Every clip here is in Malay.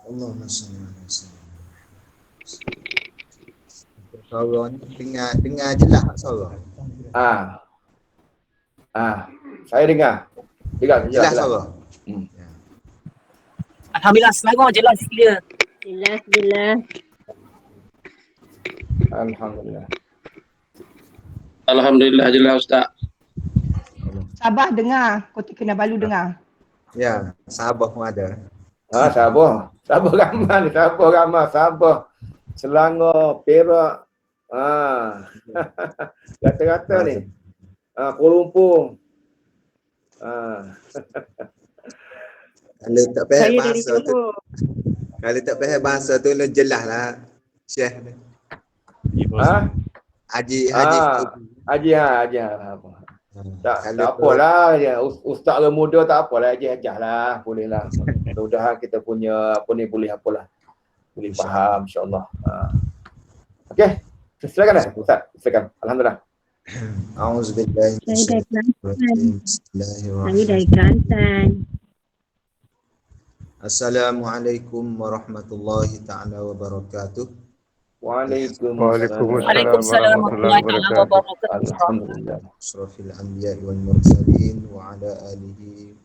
Allahumma salli ala sayyidina. Suara ni dengar jelas tak suara? Ah. Saya dengar. Jelas suara? Ya. Alhamdulillah, suara jelas clear. Jelas. Alhamdulillah jelas Ustaz. Sabah dengar, Kota Kinabalu dengar. Ya, Sabah pun ada. Sabah. Sabah ramai ni, Sabah. Selangor, Perak. Rata-rata ni. Kuala Lumpur. Kalau tak faham Saya dari bahasa tu, Johor. kalau tak faham bahasa tu lu jelaslah Syekh ni. Haji Apa. Tak apalah ya, ustaz orang muda tak apalah, ajar-ajarlah, bolehlah. Mudah-mudahan kita punya boleh apalah. Boleh faham insya-Allah. Okey. Silakan Ustaz. Silakan. Alhamdulillah. Auzubillahi Saya dari Kelantan. Bismillahirrahmanirrahim. Assalamualaikum warahmatullahi taala wabarakatuh. Waalaikumsalam warahmatullahi wabarakatuh. Alhamdulillah. Asrafil anbiya'i wal mursalin wa ala alihi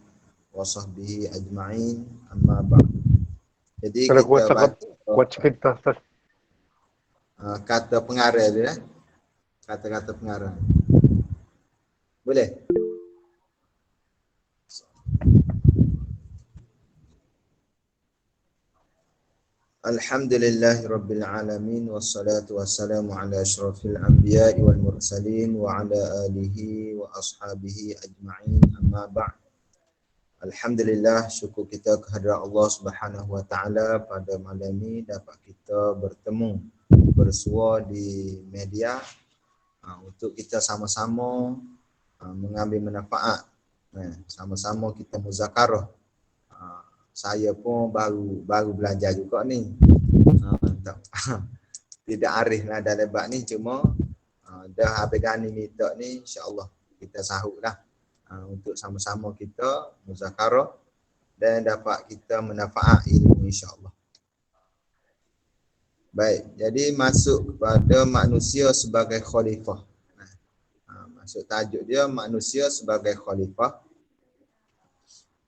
wa sahbihi ajma'in. Amma ba'd. Jadi kita baca kata pengarang dia, kata-kata pengarang. Boleh? Alhamdulillahi rabbil alamin wassalatu wassalamu ala asyrafil anbiya'i wal mursalin wa ala alihi wa ashabihi ajma'in. Amma ba'd. Alhamdulillah, syukur kita kehadrat Allah Subhanahu wa taala pada malam ini dapat kita bertemu bersua di media untuk kita sama-sama mengambil manfaat. Sama-sama kita muzakarah. Saya pun baru belajar juga ni. Tidak arif lah dalam bab ni, cuma dah habis gani minta ni, insya-Allah kita sahutlah untuk sama-sama kita muzakarah dan dapat kita manfaat ilmu, insya-Allah. Baik, jadi masuk kepada manusia sebagai khalifah. Maksud tajuk dia manusia sebagai khalifah.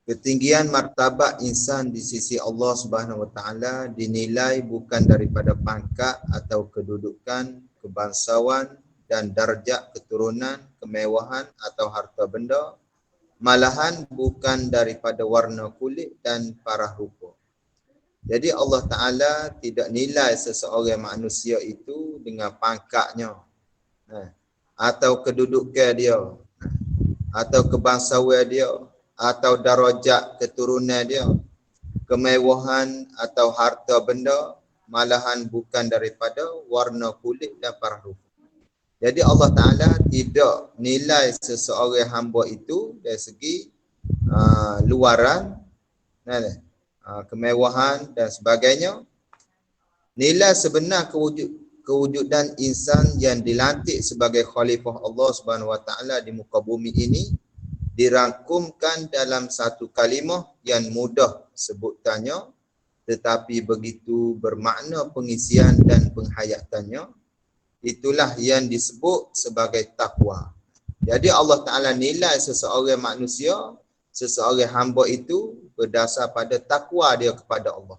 Ketinggian martabat insan di sisi Allah Subhanahu wa taala dinilai bukan daripada pangkat atau kedudukan, kebangsawan dan darjat keturunan, kemewahan atau harta benda, malahan bukan daripada warna kulit dan parah rupa. Jadi Allah Ta'ala tidak nilai seseorang manusia itu dengan pangkatnya, atau kedudukan dia, atau kebangsawan dia, atau darajat keturunan dia, kemewahan atau harta benda, malahan bukan daripada warna kulit dan parah rupa. Jadi Allah Ta'ala tidak nilai seseorang hamba itu dari segi luaran, kemewahan dan sebagainya. Nilai sebenar kewujudan insan yang dilantik sebagai khalifah Allah Subhanahu wa taala di muka bumi ini dirangkumkan dalam satu kalimah yang mudah sebutannya tetapi begitu bermakna pengisian dan penghayatannya. Itulah yang disebut sebagai takwa. Jadi Allah Ta'ala nilai seseorang manusia, seseorang hamba itu berdasar pada takwa dia kepada Allah.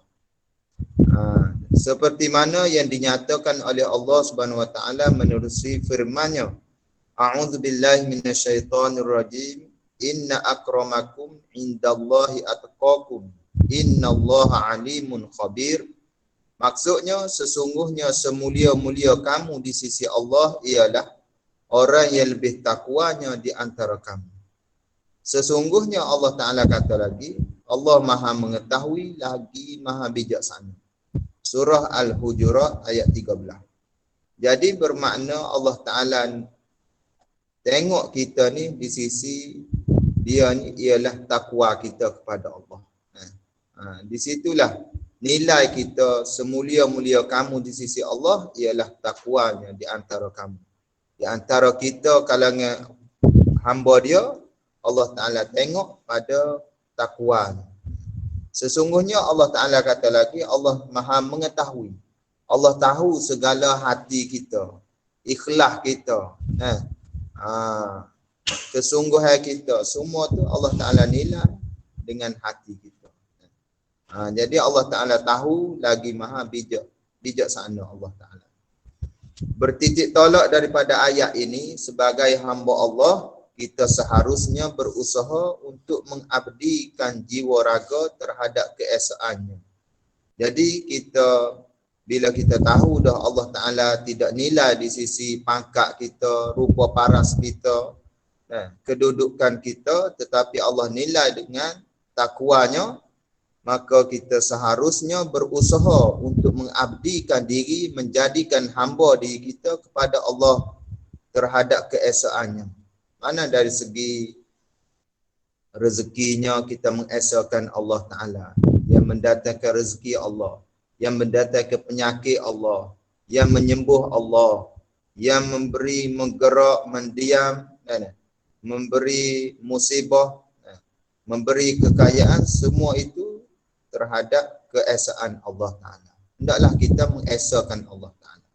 Seperti mana yang dinyatakan oleh Allah Subhanahu wa taala menerusi firman-Nya, A'udzubillahi minasyaitonirrajim. Inna akramakum indallahi atqakum. Innallaha alimun khabir. Maksudnya sesungguhnya semulia-mulia kamu di sisi Allah ialah orang yang lebih takwanya di antara kamu. Sesungguhnya Allah Ta'ala kata lagi, Allah Maha mengetahui lagi Maha bijaksana. Surah Al-Hujurat ayat 13. Jadi bermakna Allah Ta'ala tengok kita ni di sisi dia ni ialah takwa kita kepada Allah. Di situlah nilai kita semulia-mulia kamu di sisi Allah ialah takwanya di antara kamu. Di antara kita kalangan hamba dia, Allah Ta'ala tengok pada takwa. Sesungguhnya Allah Ta'ala kata lagi, Allah Maha mengetahui. Allah tahu segala hati kita, ikhlas kita, kesungguhan kita, semua tu Allah Ta'ala nilai dengan hati kita. Jadi Allah Ta'ala tahu lagi Maha bijaksana Allah Ta'ala. Bertitik tolak daripada ayat ini, sebagai hamba Allah, kita seharusnya berusaha untuk mengabdikan jiwa raga terhadap keesaannya. Jadi bila kita tahu dah Allah Ta'ala tidak nilai di sisi pangkat kita, rupa paras kita, kedudukan kita, tetapi Allah nilai dengan takwanya, maka kita seharusnya berusaha untuk mengabdikan diri, menjadikan hamba diri kita kepada Allah terhadap keesaannya. Mana dari segi rezekinya kita mengesakan Allah Ta'ala, yang mendatangkan rezeki Allah, yang mendatangkan penyakit Allah, yang menyembuh Allah, yang memberi, menggerak, mendiam, memberi musibah, memberi kekayaan, semua itu terhadap keesaan Allah Ta'ala. Hendaklah kita mengesakan Allah Ta'ala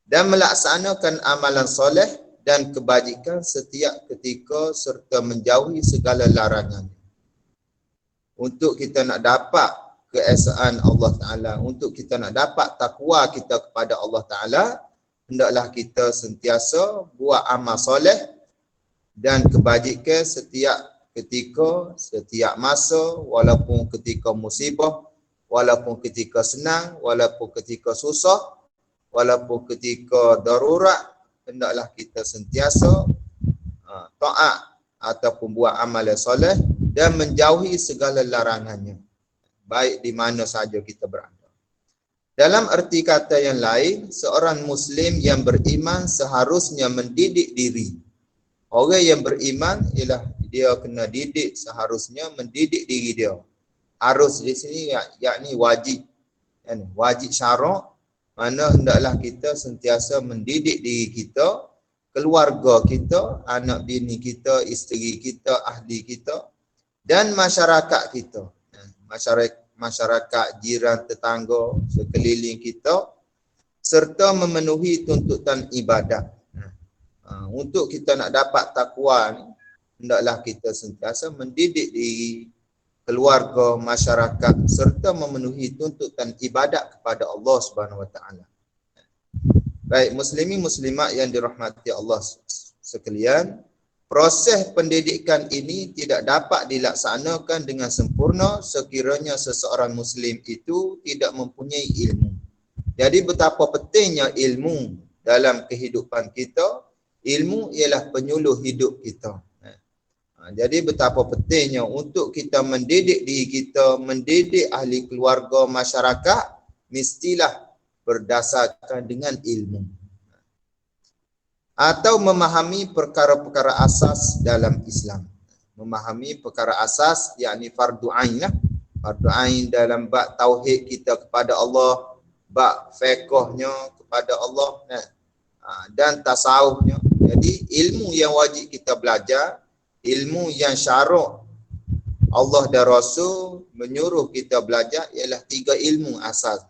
dan melaksanakan amalan soleh dan kebajikan setiap ketika serta menjauhi segala larangannya. Untuk kita nak dapat keesaan Allah Ta'ala, untuk kita nak dapat takwa kita kepada Allah Ta'ala, hendaklah kita sentiasa buat amal soleh dan kebajikan setiap ketika, setiap masa, walaupun ketika musibah, walaupun ketika senang, walaupun ketika susah, walaupun ketika darurat, hendaklah kita sentiasa taat ataupun buat amal yang soleh dan menjauhi segala larangannya, baik di mana saja kita berada. Dalam erti kata yang lain, seorang Muslim yang beriman seharusnya mendidik diri. Orang yang beriman ialah dia kena didik, seharusnya mendidik diri dia. Harus di sini yakni wajib, wajib syarak, mana hendaklah kita sentiasa mendidik diri kita, keluarga kita, anak bini kita, isteri kita, ahli kita, dan masyarakat kita. Masyarakat jiran, tetangga, sekeliling kita, serta memenuhi tuntutan ibadat. Untuk kita nak dapat takwa ni, hendaklah kita sentiasa mendidik diri, keluarga, masyarakat, serta memenuhi tuntutan ibadat kepada Allah Subhanahu Wa Taala. Baik, muslimin muslimat yang dirahmati Allah sekalian, proses pendidikan ini tidak dapat dilaksanakan dengan sempurna sekiranya seseorang Muslim itu tidak mempunyai ilmu. Jadi betapa pentingnya ilmu dalam kehidupan kita. Ilmu ialah penyuluh hidup kita. Jadi betapa pentingnya untuk kita mendidik diri kita, mendidik ahli keluarga, masyarakat, mestilah berdasarkan dengan ilmu. Atau memahami perkara-perkara asas dalam Islam. Memahami perkara asas, yakni fardu ain lah. Fardu ain dalam bab tauhid kita kepada Allah, bab fiqhnya kepada Allah, dan tasawufnya. Jadi ilmu yang wajib kita belajar, ilmu yang syarak Allah dan Rasul menyuruh kita belajar ialah 3 ilmu asas.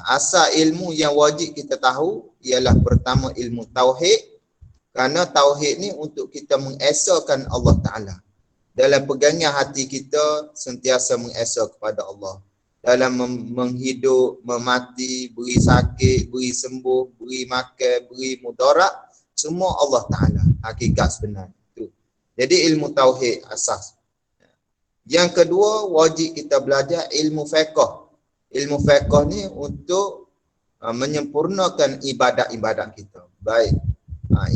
Asal ilmu yang wajib kita tahu ialah pertama ilmu tauhid, kerana tauhid ni untuk kita mengesahkan Allah Ta'ala. Dalam pegangan hati kita sentiasa mengesah kepada Allah. Dalam menghidup, memati, beri sakit, beri sembuh, beri makan, beri mudarat, semua Allah Ta'ala, hakikat sebenar itu. Jadi ilmu tauhid asas. Yang kedua, wajib kita belajar ilmu fiqh. Ilmu fiqh ni untuk menyempurnakan ibadat-ibadat kita. Baik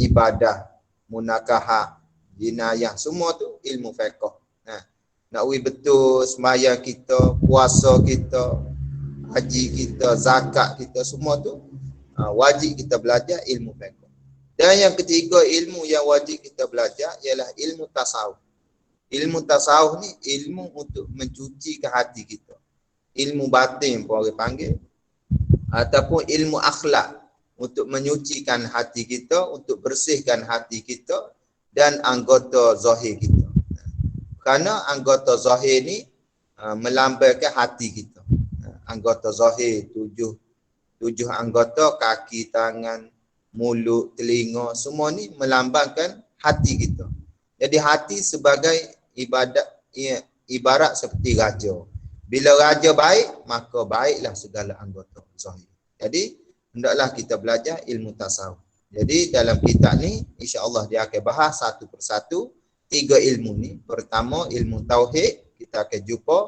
ibadah, munakahat, jinayah, semua tu ilmu fiqh. Nak betul sembahyang kita, puasa kita, haji kita, zakat kita, semua tu wajib kita belajar ilmu fiqh. Dan yang ketiga ilmu yang wajib kita belajar ialah ilmu tasawuf. Ilmu tasawuf ni ilmu untuk mencucikan hati kita. Ilmu batin pun orang panggil. Ataupun ilmu akhlak untuk menyucikan hati kita, untuk bersihkan hati kita dan anggota zahir kita. Kerana anggota zahir ni melambaikan hati kita. Anggota zahir, tujuh anggota, kaki, tangan, mulut, telinga, semua ni melambangkan hati kita. Jadi hati sebagai ibarat seperti raja. Bila raja baik, maka baiklah segala anggota zahir. Jadi hendaklah kita belajar ilmu tasawuf. Jadi dalam kitab ni insya-Allah dia akan bahas satu persatu 3 ilmu ni. Pertama ilmu tauhid, kita akan jumpa.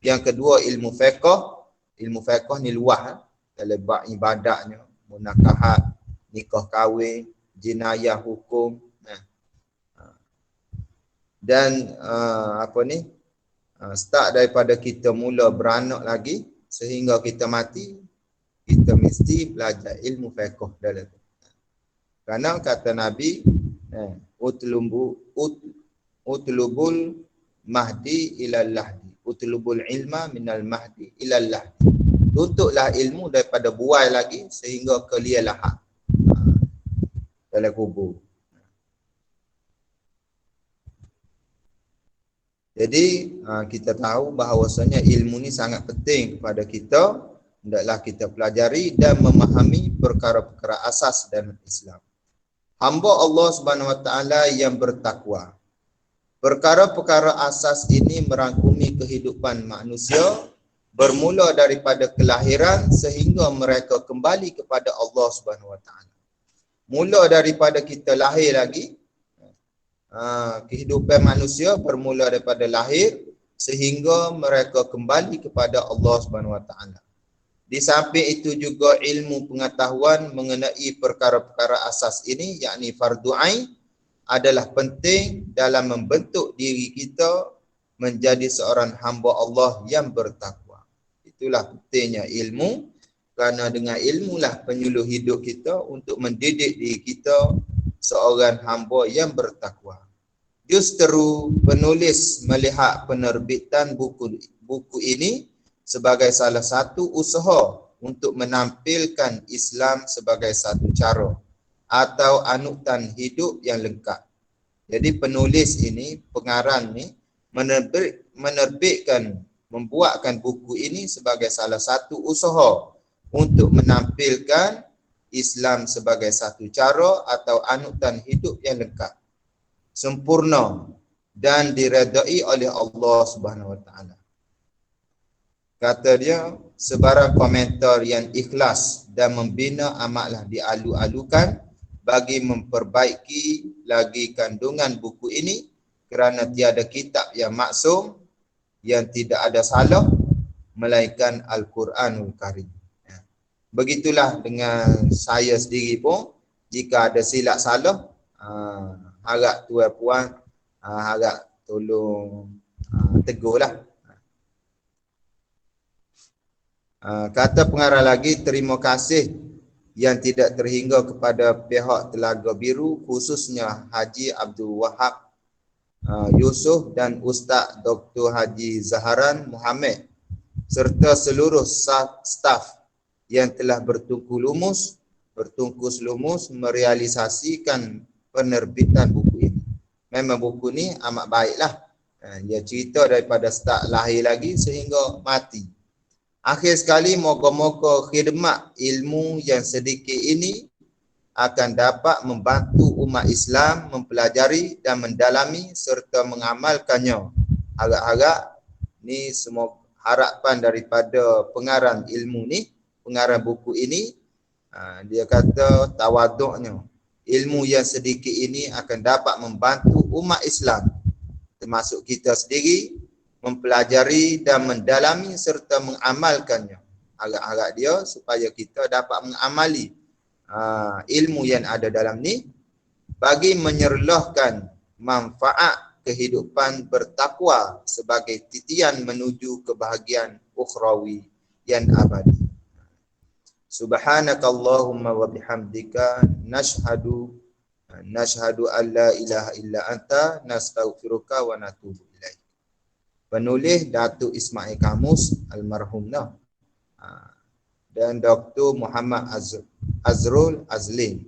Yang kedua ilmu fiqh. Ilmu fiqh ni luas dalam bab ibadahnya, munakahat, nikah kahwin, jenayah hukum. Dan start daripada kita mula beranak lagi sehingga kita mati, kita mesti belajar ilmu fiqh dalam tu. Kerana kata Nabi, utlubul mahdi ilal lahdi, utlubul ilma minal mahdi ilal lahdi. Tuntutlah ilmu daripada buai lagi sehingga ke liang lahat dalam kubur. Jadi kita tahu bahawasanya ilmu ni sangat penting kepada kita. Hendaklah kita pelajari dan memahami perkara-perkara asas dalam Islam. Hamba Allah Subhanahu Wa Taala yang bertakwa. Perkara-perkara asas ini merangkumi kehidupan manusia bermula daripada kelahiran sehingga mereka kembali kepada Allah Subhanahu Wa Taala. Mula daripada kita lahir lagi, kehidupan manusia bermula daripada lahir sehingga mereka kembali kepada Allah Subhanahu Wa Taala. Di samping itu juga ilmu pengetahuan mengenai perkara-perkara asas ini, yakni fardu ain, adalah penting dalam membentuk diri kita menjadi seorang hamba Allah yang bertakwa. Itulah pentingnya ilmu, kerana dengan ilmulah penyuluh hidup kita untuk mendidik diri kita seorang hamba yang bertakwa. Justru penulis melihat penerbitan buku ini sebagai salah satu usaha untuk menampilkan Islam sebagai satu cara atau anutan hidup yang lengkap. Jadi penulis ini, pengarang ni membuatkan buku ini sebagai salah satu usaha untuk menampilkan Islam sebagai satu cara atau anutan hidup yang lengkap, sempurna dan diredai oleh Allah Subhanahu Wa Taala. Kata dia, sebarang komentar yang ikhlas dan membina amatlah dialu-alukan bagi memperbaiki lagi kandungan buku ini, kerana tiada kitab yang maksum yang tidak ada salah melainkan Al-Quranul Karim. Begitulah dengan saya sendiri pun, jika ada silap salah, harap tuan puan harap tolong tegurlah. Kata pengarang lagi, terima kasih yang tidak terhingga kepada pihak Telaga Biru, khususnya Haji Abdul Wahab Yusof dan Ustaz Dr. Haji Zaharan Muhammad serta seluruh staf yang telah bertungkus lumus merealisasikan penerbitan buku ini. Memang buku ni amat baiklah. Dia cerita daripada start lahir lagi sehingga mati. Akhir sekali, moga-moga khidmat ilmu yang sedikit ini akan dapat membantu umat Islam mempelajari dan mendalami serta mengamalkannya. Harap-harap ni semua harapan daripada pengarang ilmu ni, pengarang buku ini. Dia kata tawaduknya, ilmu yang sedikit ini akan dapat membantu umat Islam termasuk kita sendiri mempelajari dan mendalami serta mengamalkannya. Harap-harap dia supaya kita dapat mengamali ilmu yang ada dalam ni bagi menyerlahkan manfaat kehidupan bertakwa sebagai titian menuju kebahagiaan ukhrawi yang abadi. Subhanakallahumma wa bihamdika nashhadu an la ilaha illa anta nastaghfiruka wa natubu ilaik. Penulis Datuk Ismail Kamus almarhumlah dan Dr. Muhammad Azrul Azlin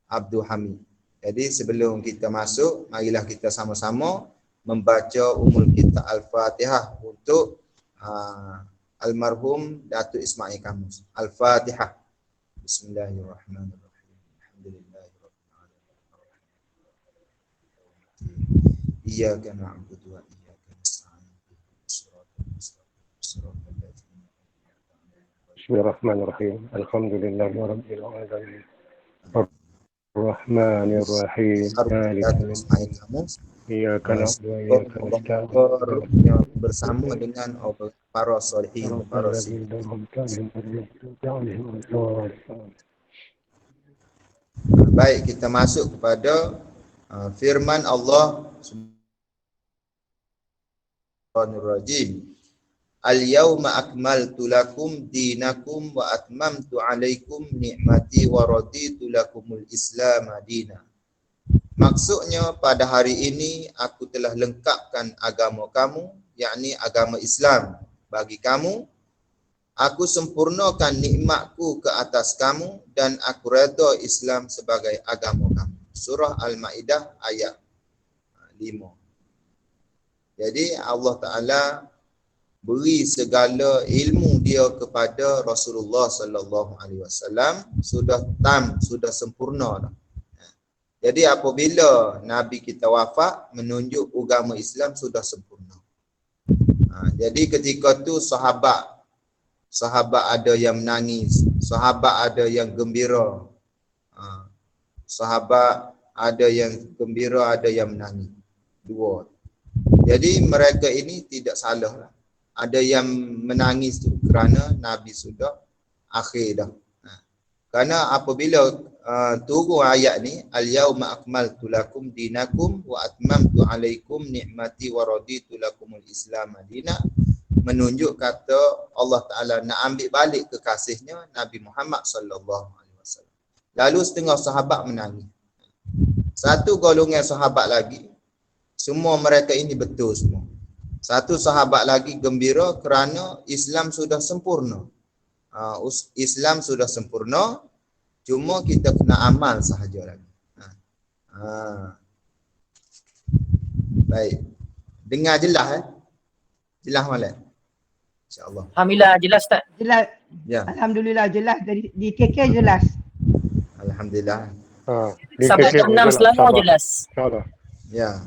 Abdul Hamid. Jadi sebelum kita masuk, marilah kita sama-sama membaca Kitab Al-Fatihah untuk almarhum Datuk Ismail Kamus. Al-Fatihah. Bismillahirrahmanirrahim. Alhamdulillahirabbil alamin. Iyyaka na'budu wa iyyaka nasta'in. Bismillahirrahmanirrahim. Alhamdulillahirabbil alamin. Ar-Rahmanir-Rahim. Datuk Ismail Kamus. Iyyaka na'budu wa iyyaka nasta'in. Bersama dengan para solihin, para Baik, kita masuk kepada firman Allah Subhanahu Al-yawma akmaltu lakum dinakum wa atmamtu alaikum ni'mati wa raditu lakumul Islam madina. Maksudnya pada hari ini aku telah lengkapkan agama kamu, yakni agama Islam bagi kamu. Aku sempurnakan nikmatku ke atas kamu dan aku redha Islam sebagai agama kamu. Surah Al-Maidah ayat 5. Jadi Allah Ta'ala beri segala ilmu dia kepada Rasulullah sallallahu alaihi wasallam sudah tam, sudah sempurna dah. Jadi apabila Nabi kita wafat, menunjuk agama Islam sudah sempurna. Jadi ketika tu sahabat ada yang menangis, sahabat ada yang gembira. Sahabat ada yang gembira, ada yang menangis. Dua. Jadi mereka ini tidak salah lah. Ada yang menangis tu kerana Nabi sudah akhir dah. Karena apabila turun ayat ni, al-yauma akmaltu lakum dinakum wa atmamtu alaikum ni'mati wa raditu lakumul Islam madina, menunjuk kata Allah Ta'ala nak ambil balik kekasihnya Nabi Muhammad sallallahu alaihi wasallam. Lalu setengah sahabat menangis. Satu golongan sahabat lagi, semua mereka ini betul semua. Satu sahabat lagi gembira kerana Islam sudah sempurna. Islam sudah sempurna, cuma kita kena amal sahaja lagi. Baik. Dengar jelas Jelas Malak? InsyaAllah. Alhamdulillah jelas tak? Jelas. Ya. Alhamdulillah jelas. Di KK jelas. Alhamdulillah. Sampai ke 6 Selangor jelas. InsyaAllah. Ya.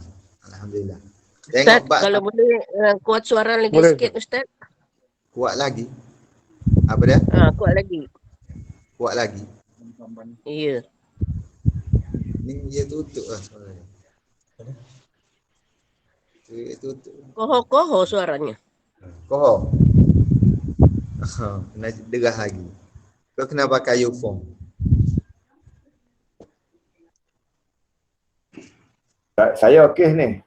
Alhamdulillah. Ustaz, kalau boleh kuat suara lagi boleh, sikit Ustaz. Kuat lagi. Apa dia? Kuat lagi. Kuat lagi. Ya. Ni dia tutup lah suaranya. Dia tutup. Koho-koho suaranya. Koho. Kena derah lagi. Kau kena pakai earphone. Saya okey ni.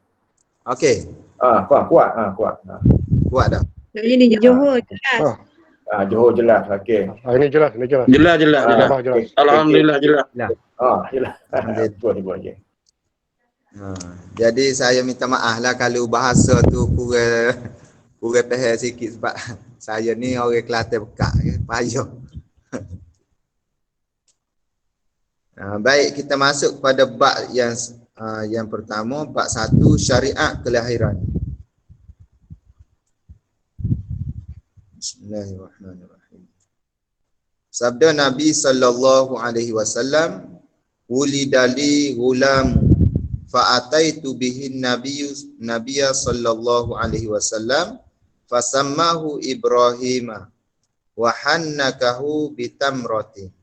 Okey. Kuat. Kuat dah. Ini di Johor jelas. Johor jelas. Okey. Ini jelas, ini jelas. Jelas. Jelas. Alhamdulillah jelas. Jelas. Alhamdulillah. Jadi saya minta maaf lah kalau bahasa tu kurang faham sikit sebab saya ni orang Kelantan bekak payah. Baik, kita masuk kepada bab yang pertama, bab 1, syariat kelahiran. Bismillahirrahmanirrahim. Sabda Nabi sallallahu alaihi wasallam, "Wulidali gulam fa ataitu bihin nabiyya sallallahu alaihi wasallam fasammahu Ibrahim wa hannakahu bitamratin."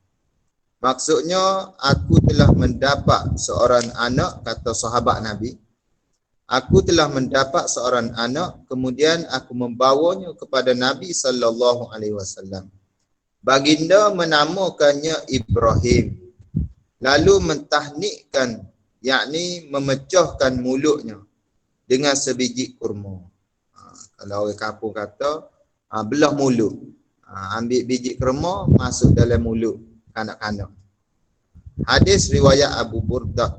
Maksudnya, aku telah mendapat seorang anak, kata sahabat Nabi. Aku telah mendapat seorang anak, kemudian aku membawanya kepada Nabi sallallahu alaihi wasallam. Baginda menamakannya Ibrahim. Lalu mentahnikkan, yakni memecahkan mulutnya dengan sebiji kurma. Kalau orang kampung kata, belah mulut. Ambil biji kurma, masuk dalam mulut kanak-kanak. Hadis riwayat Abu Burdah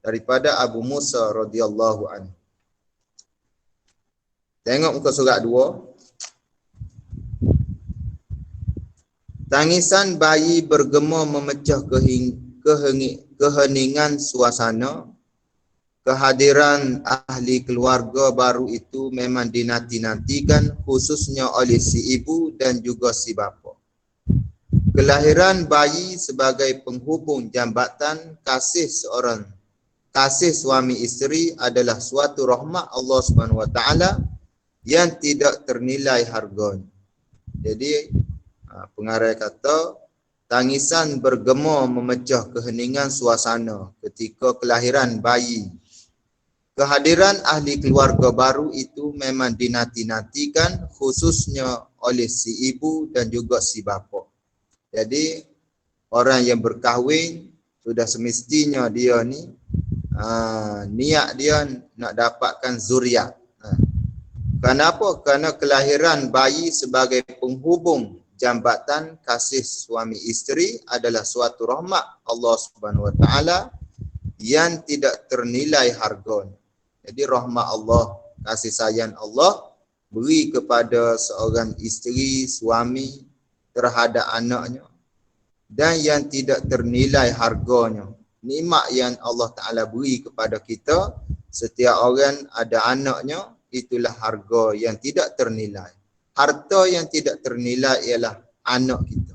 daripada Abu Musa radhiyallahu anhu. Tengok muka surat 2. Tangisan bayi bergema memecah keheningan suasana kehadiran ahli keluarga baru itu memang dinanti-nantikan khususnya oleh si ibu dan juga si bapa. Kelahiran bayi sebagai penghubung jambatan kasih suami isteri adalah suatu rahmat Allah Subhanahu Wa Taala yang tidak ternilai harganya. Jadi pengarang kata tangisan bergema memecah keheningan suasana ketika kelahiran bayi. Kehadiran ahli keluarga baru itu memang dinanti-nantikan khususnya oleh si ibu dan juga si bapa. Jadi orang yang berkahwin sudah semestinya dia ni niat dia nak dapatkan zuriat. Kenapa? Kerana kelahiran bayi sebagai penghubung jambatan kasih suami isteri adalah suatu rahmat Allah Subhanahu Wa Taala yang tidak ternilai harganya. Jadi rahmat Allah, kasih sayang Allah beri kepada seorang isteri, suami terhadap anaknya dan yang tidak ternilai harganya. Nikmat yang Allah Ta'ala beri kepada kita, setiap orang ada anaknya, itulah harga yang tidak ternilai. Harta yang tidak ternilai ialah anak kita.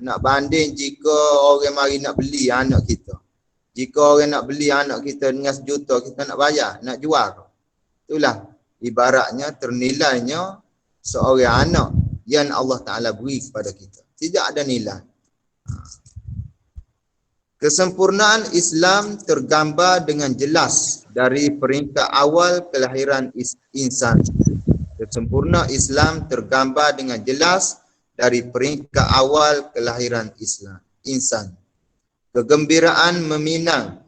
Nak banding jika orang mari nak beli anak kita. Jika orang nak beli anak kita dengan 1 juta, kita nak bayar, nak jual. Itulah ibaratnya ternilainya seorang anak yang Allah Ta'ala beri kepada kita. Tidak ada nilai. Kesempurnaan Islam tergambar dengan jelas dari peringkat awal kelahiran insan. Kesempurnaan Islam tergambar dengan jelas dari peringkat awal kelahiran insan. Kegembiraan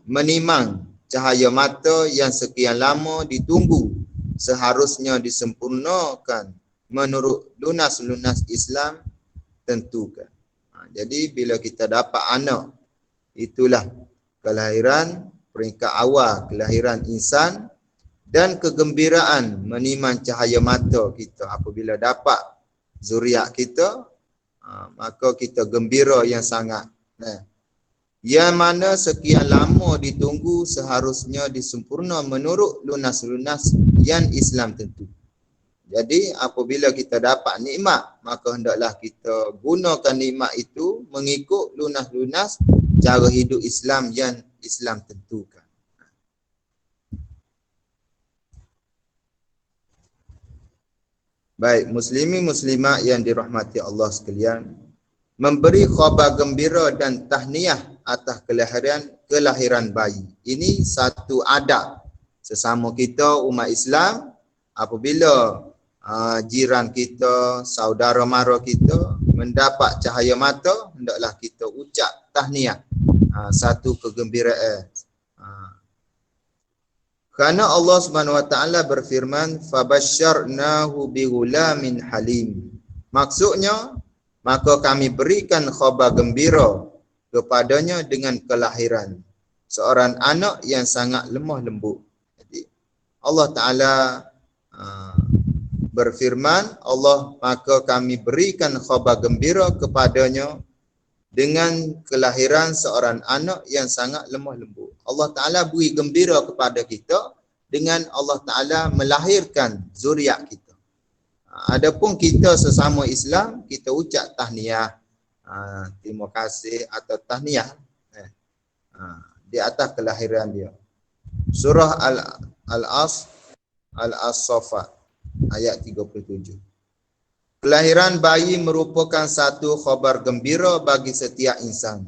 menimang cahaya mata yang sekian lama ditunggu seharusnya disempurnakan menurut lunas-lunas Islam tentukan. Jadi bila kita dapat anak, itulah kelahiran peringkat awal kelahiran insan dan kegembiraan menimang cahaya mata kita apabila dapat zuriat kita, maka kita gembira yang sangat. Yang mana sekian lama ditunggu seharusnya disempurna menurut lunas-lunas yang Islam tentu. Jadi apabila kita dapat nikmat, maka hendaklah kita gunakan nikmat itu mengikut lunas-lunas cara hidup Islam yang Islam tentukan. Baik, muslimin muslimat yang dirahmati Allah sekalian, memberi khabar gembira dan tahniah atas kelahiran bayi. Ini satu adab sesama kita umat Islam. Apabila jiran kita, saudara mara kita mendapat cahaya mata, hendaklah kita ucap tahniah, satu kegembiraan. Kerana Allah Subhanahu Wa Taala berfirman, fabasyarnahu bighulamin halim. Maksudnya, maka kami berikan khabar gembira kepadanya dengan kelahiran seorang anak yang sangat lemah lembut. Jadi Allah Ta'ala berfirman, maka kami berikan khabar gembira kepadanya dengan kelahiran seorang anak yang sangat lemah lembut. Allah Ta'ala beri gembira kepada kita dengan Allah Ta'ala melahirkan zuriat kita. Adapun kita sesama Islam, kita ucap tahniah, terima kasih atau tahniah di atas kelahiran dia. Surah Al-As-Saffat ayat 37. Kelahiran bayi merupakan satu khabar gembira bagi setiap insan.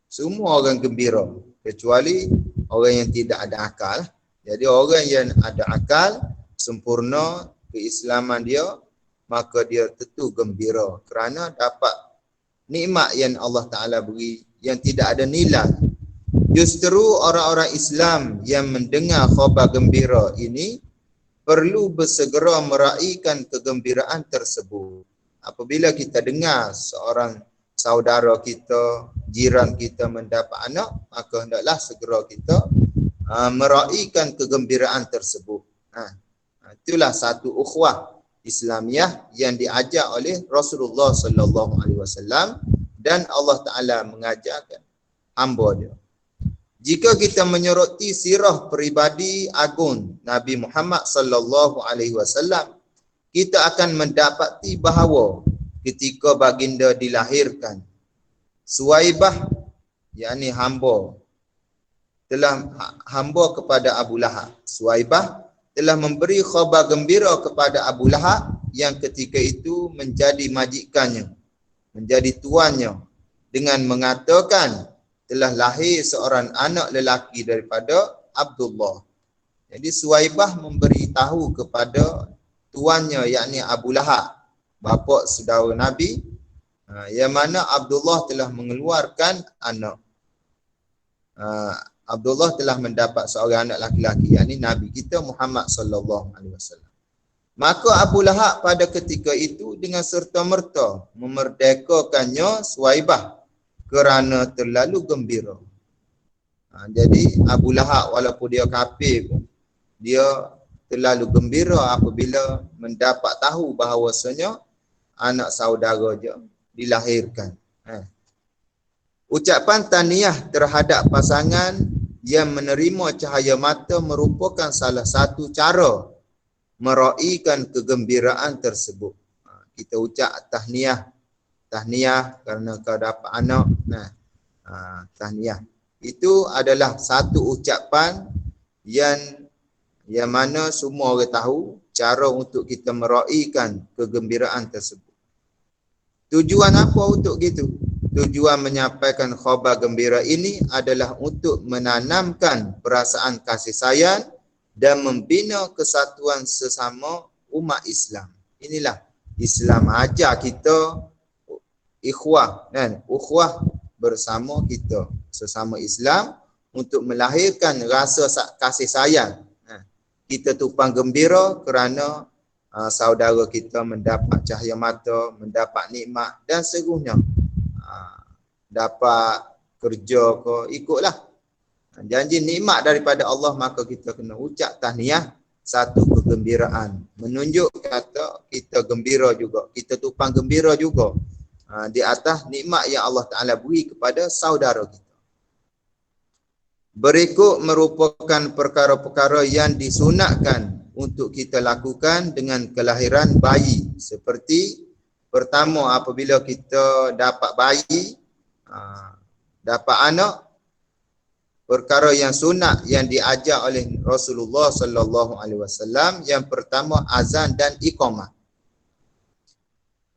Semua orang gembira kecuali orang yang tidak ada akal. Jadi orang yang ada akal, sempurna keislaman dia, maka dia tentu gembira kerana dapat nikmat yang Allah Ta'ala beri yang tidak ada nilai. Justru orang-orang Islam yang mendengar khabar gembira ini perlu bersegera meraihkan kegembiraan tersebut. Apabila kita dengar seorang saudara kita, jiran kita mendapat anak, maka hendaklah segera kita meraihkan kegembiraan tersebut. Itulah satu ukhuwah Islamiah yang diajar oleh Rasulullah sallallahu alaihi wasallam dan Allah Taala mengajarkan hamba dia. Jika kita menyoroti sirah peribadi agung Nabi Muhammad sallallahu alaihi wasallam, kita akan mendapati bahawa ketika baginda dilahirkan, Suwaibah, yakni hamba kepada Abu Lahab. Suwaibah telah memberi khabar gembira kepada Abu Lahab yang ketika itu menjadi majikannya, menjadi tuannya, dengan mengatakan telah lahir seorang anak lelaki daripada Abdullah. Jadi Suwaibah memberitahu kepada tuannya, yakni Abu Lahab, bapa saudara Nabi, yang mana Abdullah telah mengeluarkan anak. Abdullah telah mendapat seorang anak laki-laki, yakni Nabi kita Muhammad sallallahu alaihi wasallam. Maka Abu Lahab pada ketika itu dengan serta-merta memerdekakannya Suwaibah kerana terlalu gembira. Jadi Abu Lahab walaupun dia kafir pun, dia terlalu gembira apabila mendapat tahu bahawasanya anak saudara dia dilahirkan. Ucapan tahniah terhadap pasangan yang menerima cahaya mata merupakan salah satu cara meraikan kegembiraan tersebut. Kita ucap tahniah kerana kau dapat anak. Tahniah itu adalah satu ucapan yang mana semua orang tahu cara untuk kita meraikan kegembiraan tersebut. Tujuan apa untuk gitu? Tujuan menyampaikan khabar gembira ini adalah untuk menanamkan perasaan kasih sayang dan membina kesatuan sesama umat Islam. Inilah Islam ajar kita ikhwah dan ukhuwah bersama kita sesama Islam untuk melahirkan rasa kasih sayang. Kita tumpang gembira kerana saudara kita mendapat cahaya mata, mendapat nikmat dan seterusnya. Dapat kerja ke, ikutlah. Janji nikmat daripada Allah, maka kita kena ucap tahniah, satu kegembiraan. Menunjuk kata kita gembira juga, kita tumpang gembira juga di atas nikmat yang Allah Ta'ala beri kepada saudara kita. Berikut merupakan perkara-perkara yang disunatkan untuk kita lakukan dengan kelahiran bayi. Seperti pertama, apabila kita dapat bayi, dapat anak, perkara yang sunat yang diajar oleh Rasulullah sallallahu alaihi wasallam, yang pertama azan dan iqamah.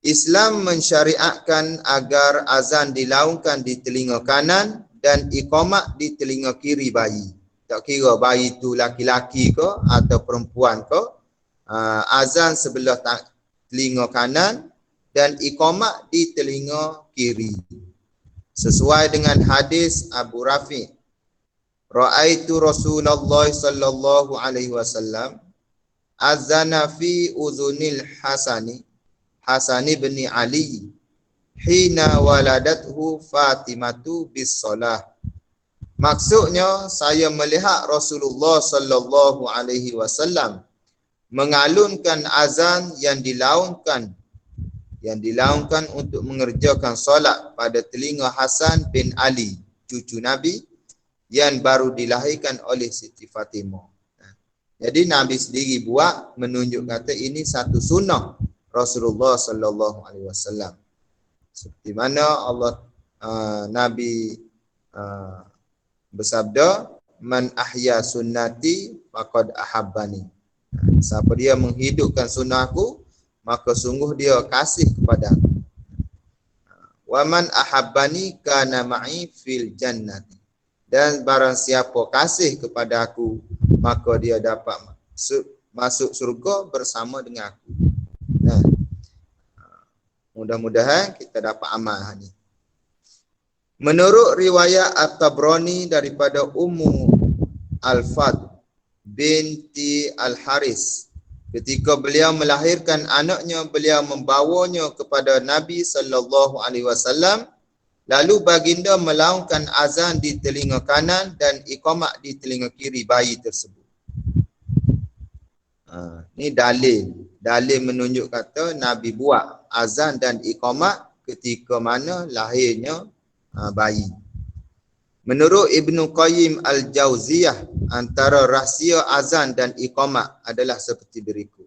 Islam mensyariatkan agar azan dilaungkan di telinga kanan dan iqamah di telinga kiri bayi. Tak kira bayi itu laki-laki ke atau perempuan ke, azan sebelah telinga kanan dan iqamah di telinga kiri. Sesuai dengan hadis Abu Rafi, ra'aitu Rasulullah sallallahu alaihi wasallam azana fi uzunil Hasani bin Ali hina waladathu Fatimatu bis salah. Maksudnya, saya melihat Rasulullah sallallahu alaihi wasallam mengalunkan azan yang dilaungkan untuk mengerjakan solat pada telinga Hasan bin Ali, cucu Nabi yang baru dilahirkan oleh Siti Fatimah. Jadi Nabi sendiri buat, menunjuk kata ini satu sunnah Rasulullah sallallahu alaihi wasallam. Seperti mana Nabi bersabda, man ahya sunnati faqad ahabbani. Siapa dia menghidupkan sunnahku, maka sungguh dia kasih kepada aku. Wa man ahabbani kana ma'i fil jannati. Dan barang siapa kasih kepada aku, maka dia dapat masuk surga bersama dengan aku. Nah, mudah-mudahan kita dapat amal ni. Menurut riwayat At-Tabrani daripada Ummu Al-Fadl binti Al-Haris, ketika beliau melahirkan anaknya, beliau membawanya kepada Nabi sallallahu alaihi wasallam, lalu baginda melaungkan azan di telinga kanan dan iqamah di telinga kiri bayi tersebut. Ni dalil menunjuk kata Nabi buat azan dan iqamah ketika mana lahirnya bayi. Menurut Ibnu Qayyim Al-Jauziyah, antara rahsia azan dan iqamah adalah seperti berikut.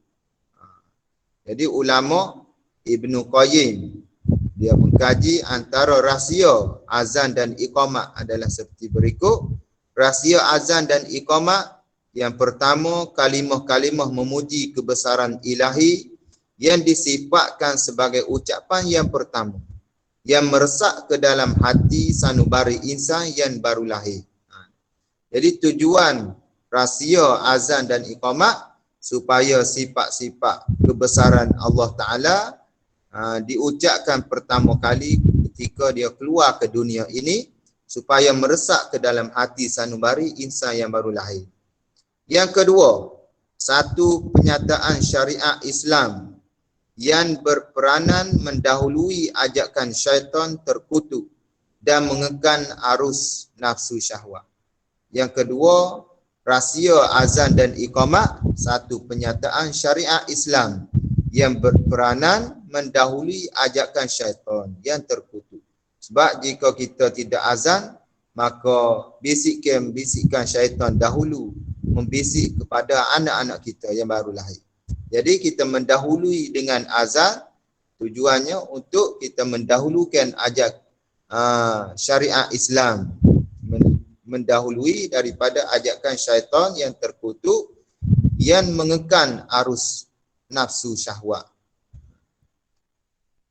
Jadi ulama Ibnu Qayyim dia mengkaji antara rahsia azan dan iqamah adalah seperti berikut. Rahsia azan dan iqamah, yang pertama, kalimah-kalimah memuji kebesaran ilahi yang disifatkan sebagai ucapan yang pertama yang meresap ke dalam hati sanubari insan yang baru lahir. Jadi tujuan rahsia azan dan iqamah supaya sifat-sifat kebesaran Allah Ta'ala diucapkan pertama kali ketika dia keluar ke dunia ini, supaya meresap ke dalam hati sanubari insan yang baru lahir. Yang kedua, satu penyataan syariat Islam yang berperanan mendahului ajakan syaitan terkutuk dan mengekang arus nafsu syahwat. Yang kedua, rahsia azan dan iqamah, satu penyataan syariat Islam yang berperanan mendahului ajakan syaitan yang terkutuk. Sebab jika kita tidak azan, maka bisikan syaitan dahulu membisik kepada anak-anak kita yang baru lahir. Jadi kita mendahului dengan azan, tujuannya untuk kita mendahulukan syariat Islam, mendahului daripada ajakan syaitan yang terkutuk yang mengekang arus nafsu syahwat.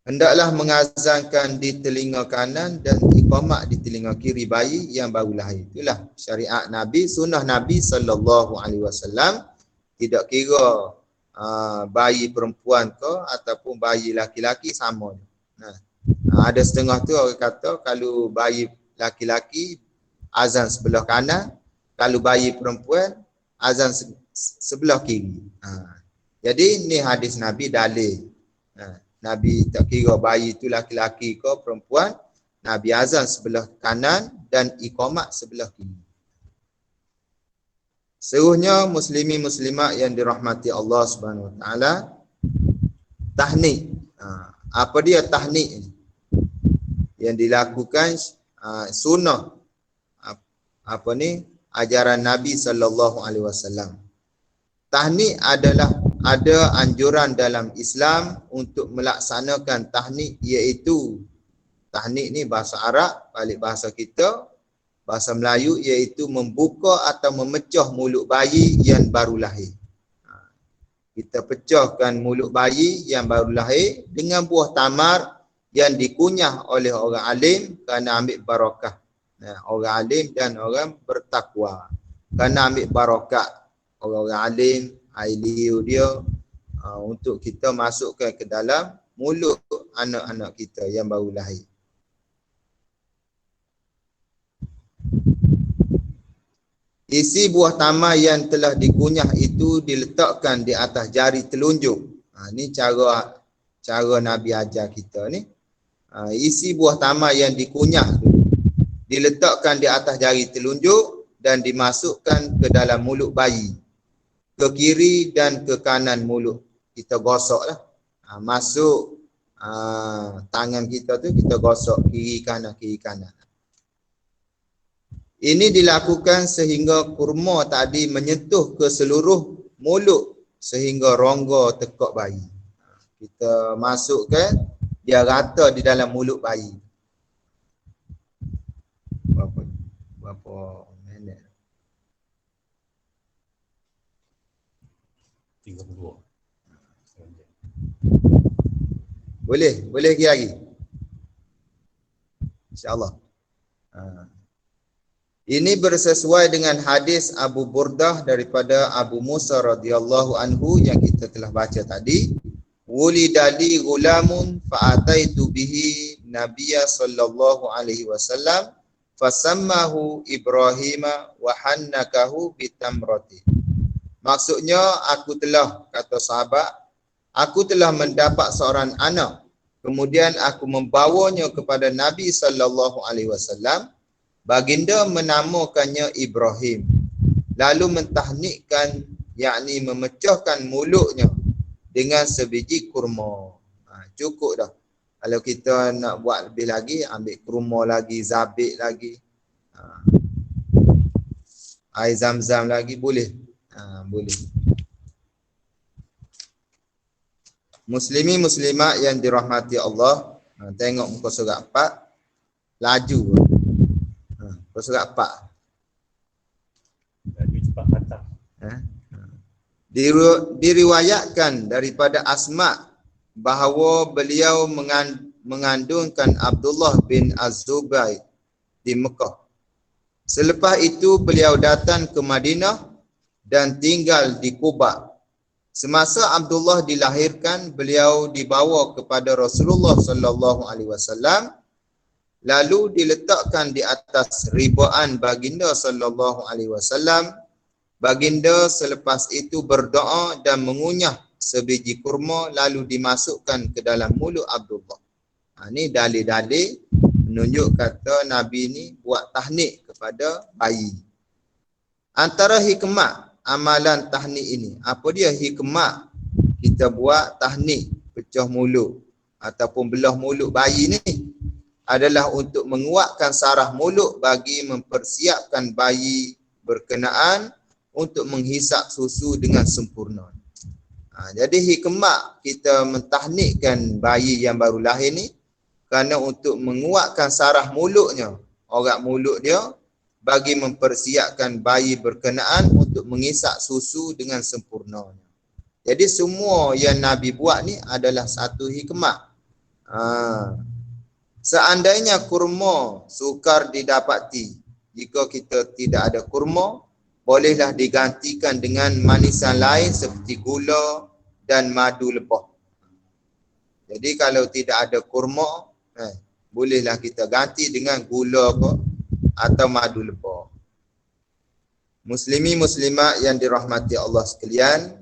Hendaklah mengazankan di telinga kanan dan iqamah di telinga kiri bayi yang baru lahir. Itulah syariat Nabi, sunnah Nabi SAW. Tidak kira bayi perempuan ke ataupun bayi laki-laki sama. Ada setengah tu orang kata kalau bayi laki-laki azan sebelah kanan, kalau bayi perempuan azan sebelah kiri. Jadi ni hadis Nabi dalil. Nabi tak kira bayi tu laki-laki ke perempuan, Nabi azan sebelah kanan dan iqamah sebelah kiri. Seluruhnya muslimin muslimat yang dirahmati Allah Subhanahu Wa Taala, tahnik. Apa dia tahnik ni? Yang dilakukan sunnah ajaran Nabi sallallahu alaihi wasallam. Tahnik adalah ada anjuran dalam Islam untuk melaksanakan tahnik, iaitu tahnik ni bahasa Arab, balik bahasa kita, bahasa Melayu, iaitu membuka atau memecah mulut bayi yang baru lahir. Kita pecahkan mulut bayi yang baru lahir dengan buah tamar yang dikunyah oleh orang alim kerana ambil barakah. Orang alim dan orang bertakwa kerana ambil barakat orang-orang alim, air liur dia untuk kita masukkan ke dalam mulut anak-anak kita yang baru lahir. Isi buah tamar yang telah dikunyah itu diletakkan di atas jari telunjuk. Ni cara Nabi ajar kita ni. Isi buah tamar yang dikunyah tu diletakkan di atas jari telunjuk dan dimasukkan ke dalam mulut bayi, ke kiri dan ke kanan mulut. Kita gosoklah. Masuk tangan kita tu kita gosok kiri kanan. Ini dilakukan sehingga kurma tadi menyentuh ke seluruh mulut sehingga rongga tekak bayi. Kita masukkan dia rata di dalam mulut bayi. Berapa minit? 32. Boleh lagi. InsyaAllah. Ini bersesuai dengan hadis Abu Burdah daripada Abu Musa radhiyallahu anhu yang kita telah baca tadi. Wulidali gulamun fa'ataitu bihi Nabiya sallallahu alaihi wasallam fasammahu Ibrahima wa hannakahu bitamrati. Maksudnya kata sahabat, aku telah mendapat seorang anak, kemudian aku membawanya kepada Nabi sallallahu alaihi wasallam. Baginda menamakannya Ibrahim, lalu mentahnikkan, yakni memecahkan mulutnya dengan sebiji kurma. Cukup dah. Kalau kita nak buat lebih lagi, ambil kurma lagi, zabit lagi. Air zam-zam lagi boleh. Boleh. Muslimi muslimat yang dirahmati Allah. Tengok muka surat 4. Laju. Muka surat 4. Laju cepat khatam. Diriwayatkan daripada Asma bahawa beliau mengandungkan Abdullah bin Az-Zubair di Mekah. Selepas itu beliau datang ke Madinah dan tinggal di Quba. Semasa Abdullah dilahirkan, beliau dibawa kepada Rasulullah sallallahu alaihi wasallam lalu diletakkan di atas ribaan baginda sallallahu alaihi wasallam. Baginda selepas itu berdoa dan mengunyah sebiji kurma lalu dimasukkan ke dalam mulut Abdullah. Ini dalil-dalil menunjuk kata Nabi ni buat tahnik kepada bayi. Antara hikmah amalan tahnik ini, apa dia hikmah kita buat tahnik pecah mulut ataupun belah mulut bayi ni, adalah untuk menguatkan saraf mulut bagi mempersiapkan bayi berkenaan untuk menghisap susu dengan sempurna. Jadi hikmah kita mentahnikkan bayi yang baru lahir ni kerana untuk menguatkan saraf mulutnya, orat mulut dia, bagi mempersiapkan bayi berkenaan untuk menghisap susu dengan sempurnanya. Jadi semua yang Nabi buat ni adalah satu hikmah. Seandainya kurma sukar didapati, jika kita tidak ada kurma, bolehlah digantikan dengan manisan lain seperti gula dan madu lebah. Jadi kalau tidak ada kurma, bolehlah kita ganti dengan gula atau madu lebah. Muslimi muslimat yang dirahmati Allah sekalian,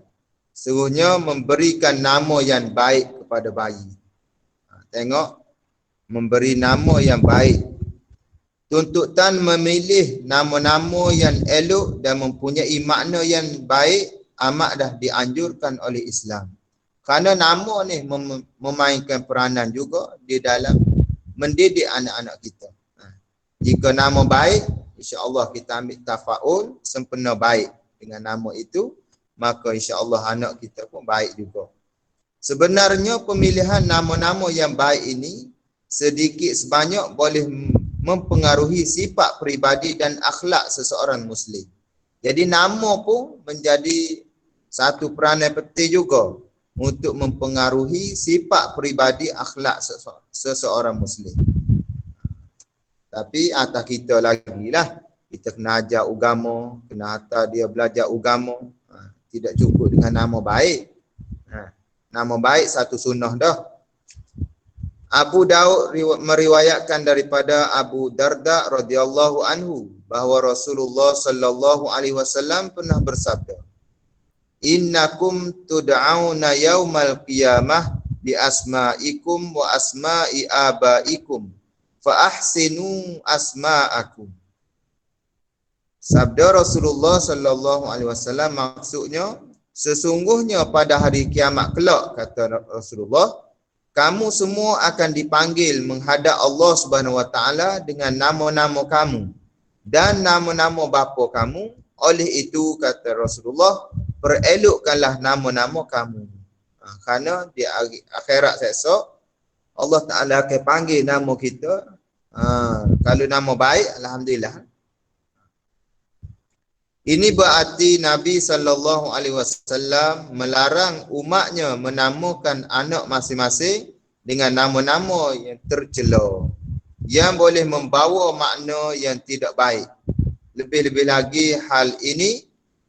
serunya memberikan nama yang baik kepada bayi. Tengok, memberi nama yang baik. Tuntutan memilih nama-nama yang elok dan mempunyai makna yang baik amat dah dianjurkan oleh Islam. Kerana nama ni memainkan peranan juga di dalam mendidik anak-anak kita. Jika nama baik, insya-Allah kita ambil tafaul sempena baik dengan nama itu, maka insya-Allah anak kita pun baik juga. Sebenarnya pemilihan nama-nama yang baik ini sedikit sebanyak boleh mempengaruhi sifat peribadi dan akhlak seseorang Muslim. Jadi nama pun menjadi satu peranan penting juga untuk mempengaruhi sifat peribadi akhlak seseorang Muslim. Tapi atas kita lagi lah, kita kena ajar agama, kena hantar dia belajar agama. Tidak cukup dengan nama baik. Nama baik satu sunnah dah. Abu Daud meriwayatkan daripada Abu Darda radhiyallahu anhu bahawa Rasulullah sallallahu alaihi wasallam pernah bersabda, "Innakum tud'auna yaumal qiyamah bi asma'ikum wa asma'i abaikum fa ahsinu asma'akum." Sabda Rasulullah sallallahu alaihi wasallam maksudnya, sesungguhnya pada hari kiamat kelak, kata Rasulullah, kamu semua akan dipanggil menghadap Allah Subhanahu Wa Taala dengan nama-nama kamu dan nama-nama bapa kamu. Oleh itu, kata Rasulullah, perelokkanlah nama-nama kamu. Kerana di akhirat esok, Allah Taala akan panggil nama kita. Kalau nama baik, alhamdulillah. Ini berarti Nabi SAW melarang umatnya menamakan anak masing-masing dengan nama-nama yang tercela, yang boleh membawa makna yang tidak baik. Lebih-lebih lagi hal ini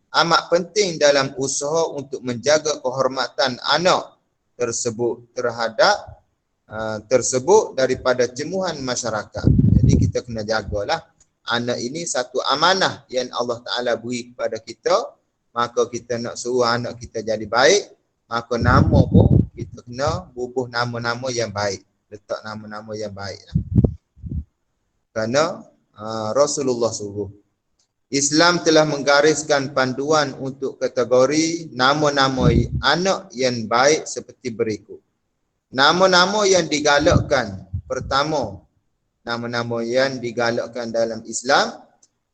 amat penting dalam usaha untuk menjaga kehormatan anak tersebut tersebut daripada jemuhan masyarakat. Jadi kita kena jagalah. Anak ini satu amanah yang Allah Ta'ala beri kepada kita. Maka kita nak suruh anak kita jadi baik, maka nama pun kita kena bubuh nama-nama yang baik. Letak nama-nama yang baik. Kerana Rasulullah suruh. Islam telah menggariskan panduan untuk kategori nama-nama anak yang baik seperti berikut. Nama-nama yang digalakkan. Pertama, nama-nama yang digalakkan dalam Islam.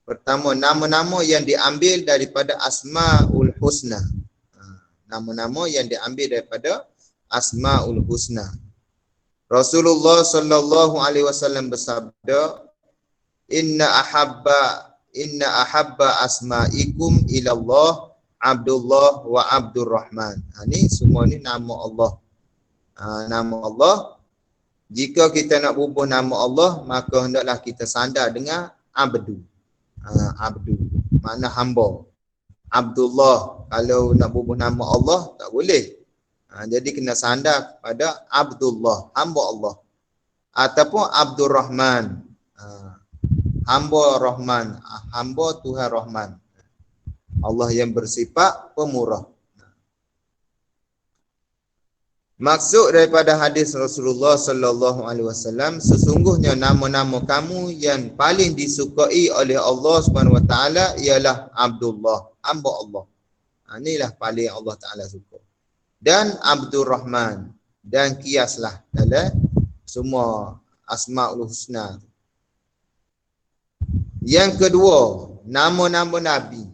Pertama, nama-nama yang diambil daripada Asmaul Husna. Nama-nama yang diambil daripada Asmaul Husna. Rasulullah sallallahu alaihi wasallam bersabda, Inna ahabba asma'ikum ilallah Abdullah wa Abdurrahman. Ini semua ni nama Allah. Nama Allah. Jika kita nak bubuh nama Allah, maka hendaklah kita sandar dengan Abdu. Abdu makna hamba. Abdullah kalau nak bubuh nama Allah tak boleh. Jadi kena sandar pada Abdullah, hamba Allah. Ataupun Abdurrahman, hamba Rahman, hamba Tuhan Rahman. Allah yang bersifat pemurah. Maksud daripada hadis Rasulullah sallallahu alaihi wasallam, sesungguhnya nama-nama kamu yang paling disukai oleh Allah Subhanahu wa taala ialah Abdullah, hamba Allah. Inilah paling Allah Taala suka. Dan Abdurrahman, dan kiaslah dalam semua Asmaul Husna. Yang kedua, nama-nama Nabi.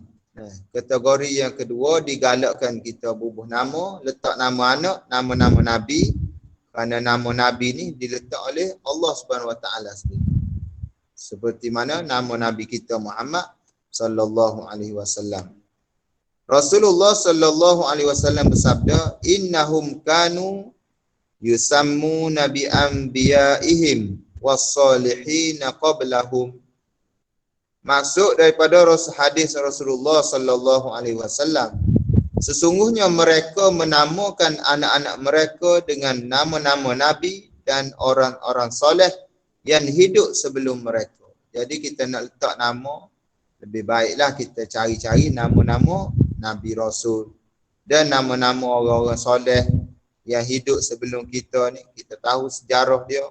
Kategori yang kedua digalakkan kita bubuh nama, letak nama anak, nama-nama Nabi. Kerana nama Nabi ni diletak oleh Allah Subhanahu wa taala sendiri. Seperti mana nama Nabi kita Muhammad sallallahu alaihi wasallam. Rasulullah sallallahu alaihi wasallam bersabda, innahum kanu yusammuna bi anbiya'ihim was-salihin qablahum. Maksud daripada hadis Rasulullah sallallahu alaihi wasallam, sesungguhnya mereka menamakan anak-anak mereka dengan nama-nama nabi dan orang-orang soleh yang hidup sebelum mereka. Jadi kita nak letak nama, lebih baiklah kita cari-cari nama-nama nabi rasul dan nama-nama orang-orang soleh yang hidup sebelum kita ni. Kita tahu sejarah dia.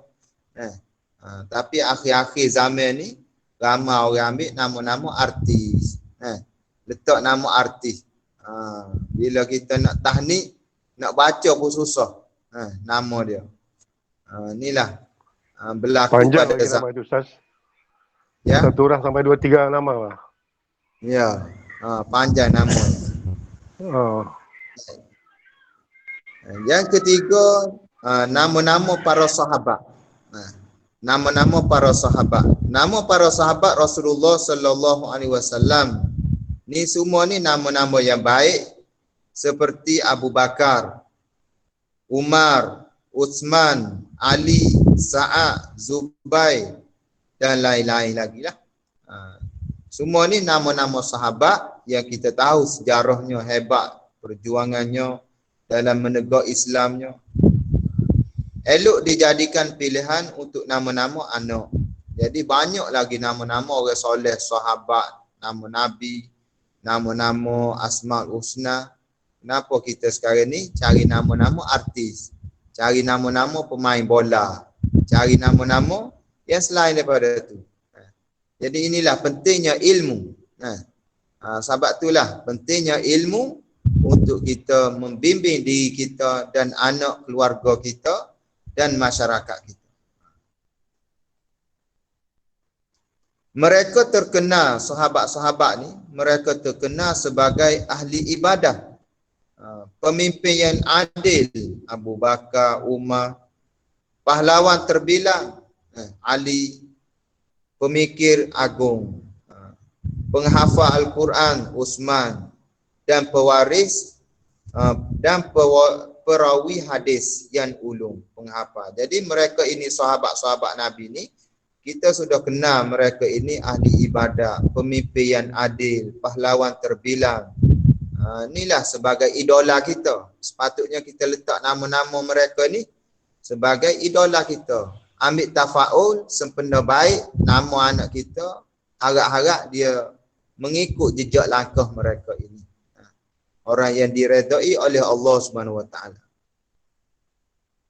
Tapi akhir-akhir zaman ni ramai orang ambil nama-nama artis. Letak nama artis. Bila kita nak tahnik, nak baca pun susah. Nama dia. Inilah berlaku Panjang pada lagi nama itu, Ustaz. Ya. Satu orang sampai 2-3 nama lah. Ya. Panjang nama. Yang ketiga, nama-nama para sahabat. Nama-nama para sahabat. Nama para sahabat Rasulullah sallallahu alaihi wasallam ni semua ni nama-nama yang baik, seperti Abu Bakar, Umar, Utsman, Ali, Sa'ad, Zubair dan lain-lain lagi lah. Semua ni nama-nama sahabat yang kita tahu sejarahnya hebat, perjuangannya dalam menegak Islamnya. Elok dijadikan pilihan untuk nama-nama anak. Jadi banyak lagi nama-nama orang soleh, sahabat, nama Nabi, nama-nama Asmaul Husna. Kenapa kita sekarang ni cari nama-nama artis, cari nama-nama pemain bola, cari nama-nama yang selain daripada itu. Jadi inilah pentingnya ilmu. Sebab itulah pentingnya ilmu untuk kita membimbing diri kita dan anak keluarga kita dan masyarakat kita. Mereka terkenal, sahabat-sahabat ni, mereka terkenal sebagai ahli ibadah. Pemimpin yang adil, Abu Bakar, Umar. Pahlawan terbilang, Ali. Pemikir agung, penghafal Al-Quran, Utsman. Dan pewaris dan perawi hadis yang ulung, penghafal. Jadi mereka ini sahabat-sahabat Nabi ni, kita sudah kenal mereka ini ahli ibadah, pemimpin yang adil, pahlawan terbilang. Inilah sebagai idola kita. Sepatutnya kita letak nama-nama mereka ni sebagai idola kita. Ambil tafaul, sempena baik nama anak kita, harap-harap dia mengikut jejak langkah mereka ini. Orang yang diredai oleh Allah Subhanahu wa taala.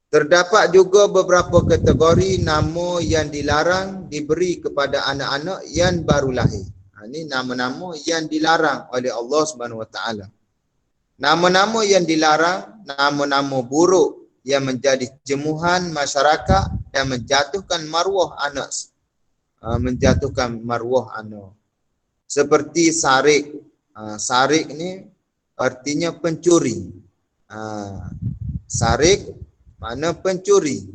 Terdapat juga beberapa kategori nama yang dilarang diberi kepada anak-anak yang baru lahir. Ini nama-nama yang dilarang oleh Allah Subhanahu wa taala. Nama-nama yang dilarang, nama-nama buruk yang menjadi jemuhan masyarakat dan menjatuhkan maruah anak. Seperti sarik. Sarik ni artinya pencuri. Sarik makna pencuri.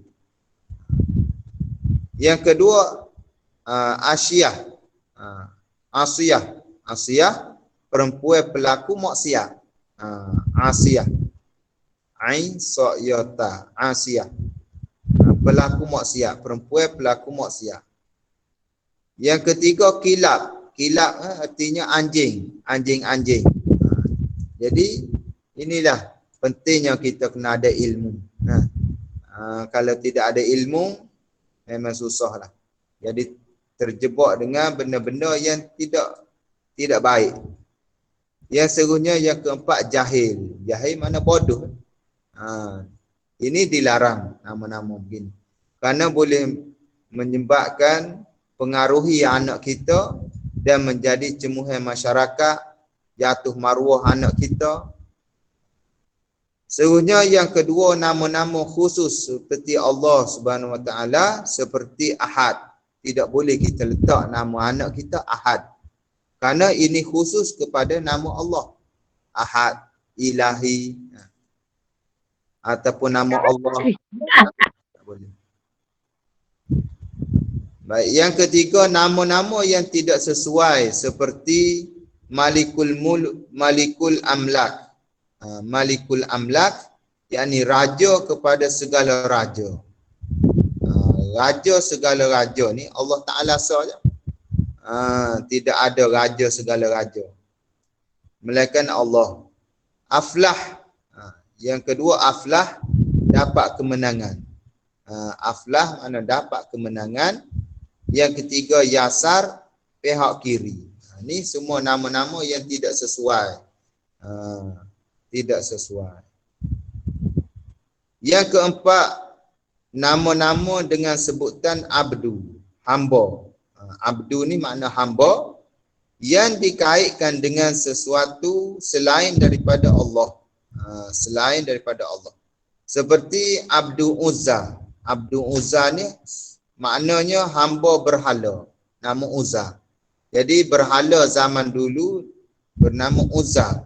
Yang kedua, asyiyah. Asiyah perempuan pelaku maksiat. Asiyah. Ain sa'yata. Asiyah. Pelaku maksiat, perempuan pelaku maksiat. Yang ketiga, kilab. Kilab artinya anjing. Anjing-anjing. Jadi inilah pentingnya kita kena ada ilmu. Kalau tidak ada ilmu, memang susah lah. Jadi terjebak dengan benda-benda yang tidak baik. Yang seterusnya yang keempat, jahil. Jahil mana bodoh. Ini dilarang nama-nama begini. Kerana boleh menyebabkan pengaruhi anak kita dan menjadi cemuhan masyarakat, jatuh maruah anak kita. Seterusnya yang kedua, nama-nama khusus seperti Allah Subhanahu Wa Taala, seperti Ahad. Tidak boleh kita letak nama anak kita Ahad. Kerana ini khusus kepada nama Allah. Ahad, Ilahi, ataupun nama Allah. Tak boleh. Baik, yang ketiga, nama-nama yang tidak sesuai seperti Malikul Amlak. Malikul Amlak, yakni raja kepada segala raja. Raja segala raja ni Allah Ta'ala sahaja. Tidak ada raja segala raja, melainkan Allah. Aflah. Yang kedua, aflah, dapat kemenangan. Aflah mana dapat kemenangan. Yang ketiga, yasar, pihak kiri. Ini semua nama-nama yang tidak sesuai. Tidak sesuai. Yang keempat, nama-nama dengan sebutan abdu, hamba. Abdu ni makna hamba yang dikaitkan dengan sesuatu selain daripada Allah. Selain daripada Allah. Seperti Abdul Uzza. Abdul Uzza ni maknanya hamba berhala. Nama Uzza. Jadi berhala zaman dulu bernama Uzza.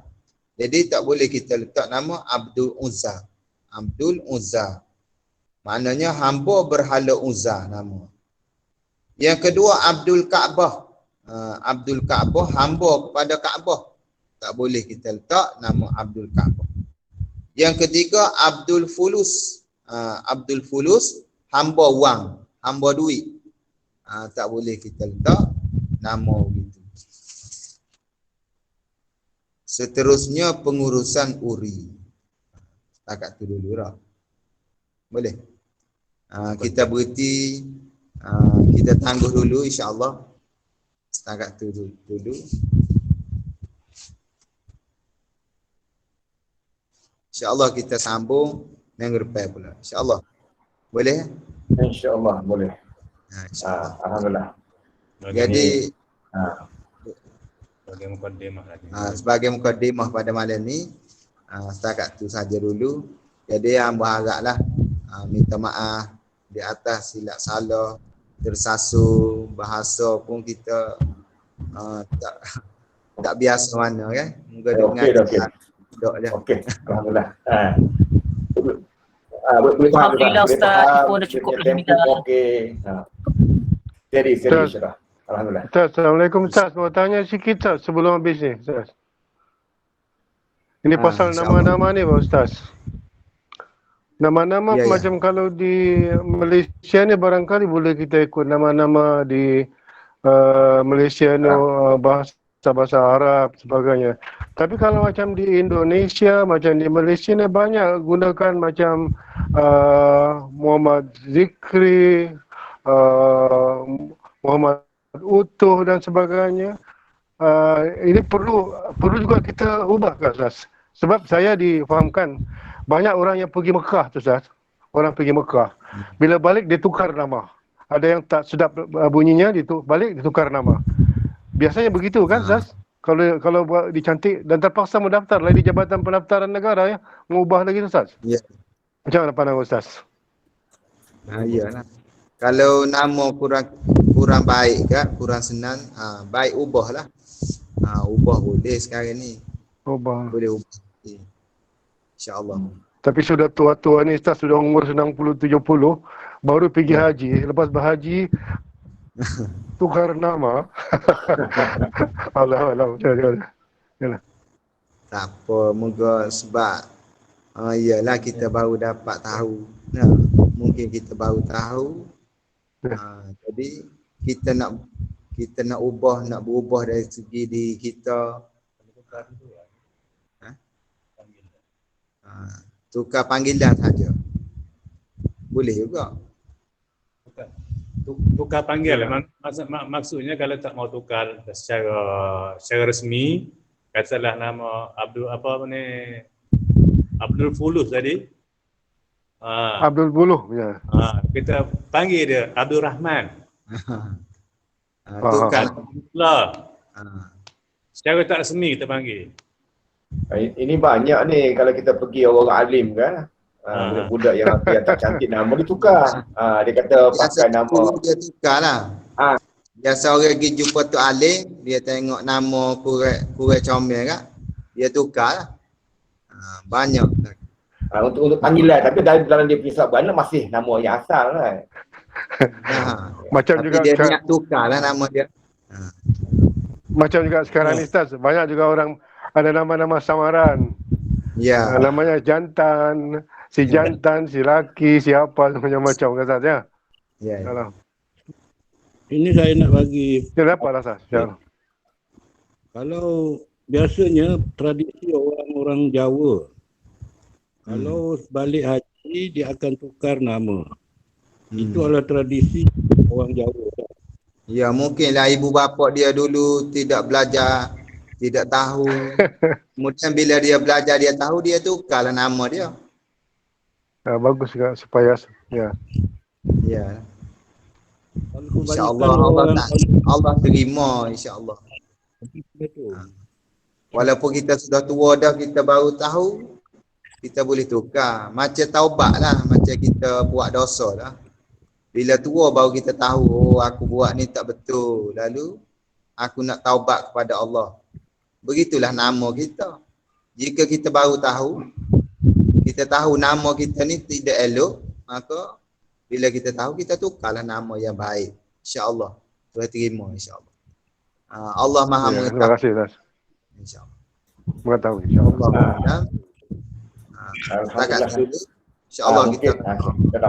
Jadi tak boleh kita letak nama Abdul Uzza. Abdul Uzza. Maknanya hamba berhala Uzza nama. Yang kedua, Abdul Ka'bah. Abdul Ka'bah, hamba kepada Ka'bah. Tak boleh kita letak nama Abdul Ka'bah. Yang ketiga, Abdul Fulus. Abdul Fulus, hamba wang, hamba duit. Tak boleh kita letak nama begitu. Seterusnya, pengurusan uri. Takat tu dulu lah. Boleh? Kita berhenti. Kita tangguh dulu insya-Allah. Setakat tu dulu. InsyaAllah kita sambung minggu depan pula. InsyaAllah. Boleh? InsyaAllah boleh. Alhamdulillah. Jadi Sebagai mukadimah lagi. Sebagai mukadimah pada malam ni, setakat tu saja dulu. Jadi yang berharaplah minta maaf di atas silap salah, tersasul, bahasa pun kita tak biasa mana kan. Moga dengar. Okey, alhamdulillah. Alhamdulillah Ustaz, dah cukup alhamdulillah. Okey. Jadi insya-Allah. Alhamdulillah. Ustaz, Assalamualaikum Ustaz. Mau tanya sikit Ustaz sebelum habis ni Ustaz. Ini pasal nama-nama ni Pak Ustaz. Nama-nama macam kalau di Malaysia ni barangkali boleh kita ikut nama-nama di Malaysia ni bahasa Arab sebagainya. Tapi kalau macam di Indonesia, macam di Malaysia ni banyak gunakan macam Muhammad Zikri, Muhammad Utuh dan sebagainya. Ini perlu juga kita ubah ke Ustaz? Sebab saya difahamkan banyak orang yang pergi Mekah tu Ustaz. Orang pergi Mekah. Bila balik dia tukar nama. Ada yang tak sedap bunyinya, balik dia tukar nama. Biasanya begitu kan Ustaz? Kalau buat dicantik dan terpaksa mendaftar lagi di Jabatan Pendaftaran Negara ya, mengubah lagi Ustaz. Ya. Macam mana pandangan Ustaz? Iyalah. Kalau nama kurang baik ke, kurang senang, baik ubahlah. Ubah boleh sekarang ni. Ubah. Boleh ubah. InsyaAllah. Tapi sudah tua-tua ni Ustaz, sudah umur 60-70, baru pergi haji. Lepas berhaji, tukar nama. Allah. Yalah. Tak apa, moga sebab iyalah kita baru dapat tahu. Mungkin kita baru tahu. Jadi kita nak berubah dari segi diri kita. Tukar panggilan saja. Boleh juga. Tukar panggil. Maksudnya kalau tak mau tukar secara resmi, katalah nama Abdul Fulus tadi. Abdul Buluh, ya. Kita panggil dia Abdul Rahman. Tukar. Secara tak resmi kita panggil. Ini banyak ni kalau kita pergi orang alim kan. Budak yang tak cantik nama dia tukar. Dia kata pakai nama. Dia tukar lah. Biasa orang pergi jumpa tu alim, dia tengok nama kurang comel kan. Dia tukar lah. Banyak. Untuk panggilan, tapi dalam dia punya sahabat masih nama yang asal kan. Macam tapi juga dia nak tukar lah nama dia. Macam juga sekarang ni Ustaz, banyak juga orang ada nama-nama samaran. Ya. Namanya jantan, si laki, siapa macam-macam kan Ustaz ya. Ya. Salah. Ini saya nak bagi. Kenapa lah Ustaz? Ya. Kalau biasanya tradisi orang-orang Jawa, kalau balik haji dia akan tukar nama. Itu adalah tradisi orang Jawa. Ya, mungkinlah ibu bapa dia dulu tidak belajar, tidak tahu. Kemudian bila dia belajar, dia tahu, dia tukarlah nama dia. Bagus juga supaya ya. Ya. InsyaAllah Allah terima, insyaAllah. Walaupun kita sudah tua dah, kita baru tahu, kita boleh tukar. Macam taubat lah, macam kita buat dosa lah. Bila tua baru kita tahu, aku buat ni tak betul. Lalu aku nak taubat kepada Allah. Begitulah nama kita. Jika kita baru tahu, kita tahu nama kita ni tidak elok, maka bila kita tahu, kita tukarlah nama yang baik. InsyaAllah. Tuhan terima insyaAllah. Allah Maha mengetahui. Terima kasih Ustaz. InsyaAllah. Mengetahui insyaAllah. Setakat dulu. InsyaAllah kita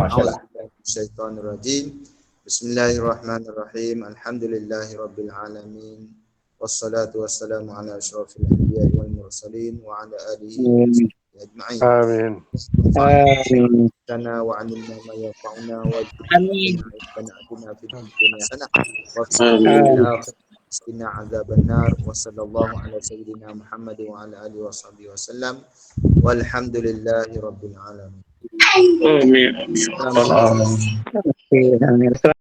masya-Allah. Syaitanirrajim. Bismillahirrahmanirrahim. Alhamdulillahirabbil alamin. Wassalatu wassalamu ala asyrafil anbiya'i wal mursalin wa ala alihi ajma'in. Amin. Amin. Sana wa 'allimna ma yanfa'una wa Amin. atina fid dunya hasanah wa fil akhirati qina 'adzaban nar wa sallallahu ala sayyidina Muhammad wa ala alihi wa sahbihi wasallam walhamdulillahi rabbil alamin. Amin. Amin.